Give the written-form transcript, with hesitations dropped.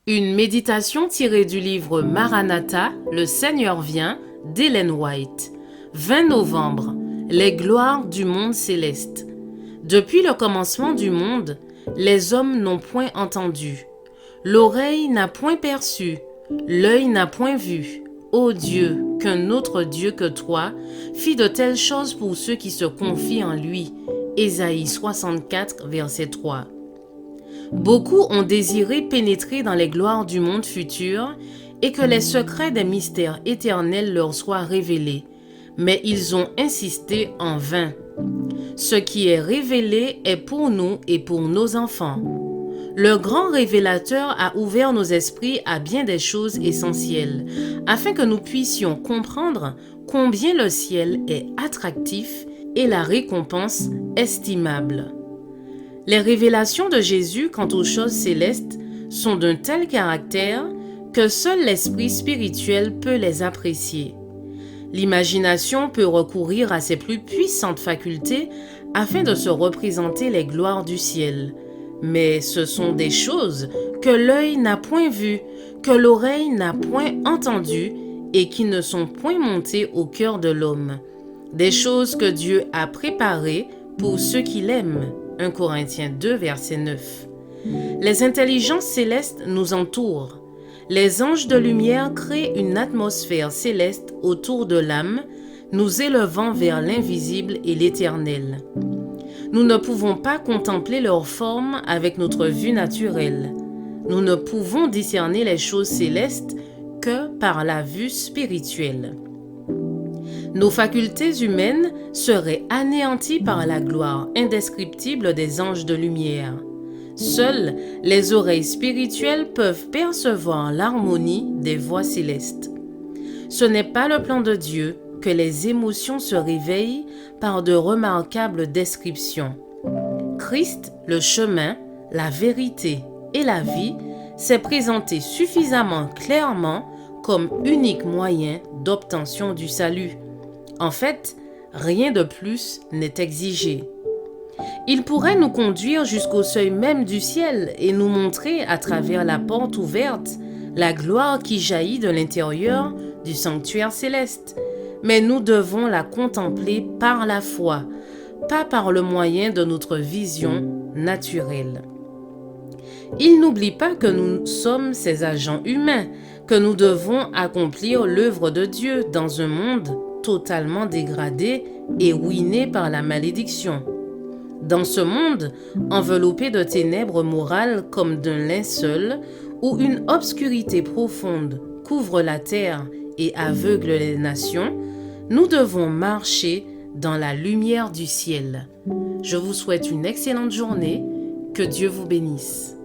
Une méditation tirée du livre Maranatha, Le Seigneur vient, d'Ellen White. 20 novembre, les gloires du monde céleste. Depuis le commencement du monde, les hommes n'ont point entendu. L'oreille n'a point perçu, l'œil n'a point vu. Ô Dieu, qu'un autre Dieu que toi fit de telles choses pour ceux qui se confient en lui. Ésaïe 64, verset 3. Beaucoup ont désiré pénétrer dans les gloires du monde futur et que les secrets des mystères éternels leur soient révélés, mais ils ont insisté en vain. Ce qui est révélé est pour nous et pour nos enfants. Le grand révélateur a ouvert nos esprits à bien des choses essentielles, afin que nous puissions comprendre combien le ciel est attractif et la récompense estimable. Les révélations de Jésus quant aux choses célestes sont d'un tel caractère que seul l'esprit spirituel peut les apprécier. L'imagination peut recourir à ses plus puissantes facultés afin de se représenter les gloires du ciel. Mais ce sont des choses que l'œil n'a point vues, que l'oreille n'a point entendues et qui ne sont point montées au cœur de l'homme. Des choses que Dieu a préparées pour ceux qui l'aiment. 1 Corinthiens 2, verset 9. Les intelligences célestes nous entourent. Les anges de lumière créent une atmosphère céleste autour de l'âme, nous élevant vers l'invisible et l'éternel. Nous ne pouvons pas contempler leur forme avec notre vue naturelle. Nous ne pouvons discerner les choses célestes que par la vue spirituelle. Nos facultés humaines seraient anéanties par la gloire indescriptible des anges de lumière. Seules les oreilles spirituelles peuvent percevoir l'harmonie des voix célestes. Ce n'est pas le plan de Dieu que les émotions se réveillent par de remarquables descriptions. Christ, le chemin, la vérité et la vie, s'est présenté suffisamment clairement comme unique moyen d'obtention du salut. En fait, rien de plus n'est exigé. Il pourrait nous conduire jusqu'au seuil même du ciel et nous montrer à travers la porte ouverte la gloire qui jaillit de l'intérieur du sanctuaire céleste. Mais nous devons la contempler par la foi, pas par le moyen de notre vision naturelle. Il n'oublie pas que nous sommes ces agents humains, que nous devons accomplir l'œuvre de Dieu dans un monde totalement dégradé et ruiné par la malédiction. Dans ce monde, enveloppé de ténèbres morales comme d'un linceul, où une obscurité profonde couvre la terre et aveugle les nations, nous devons marcher dans la lumière du ciel. Je vous souhaite une excellente journée. Que Dieu vous bénisse.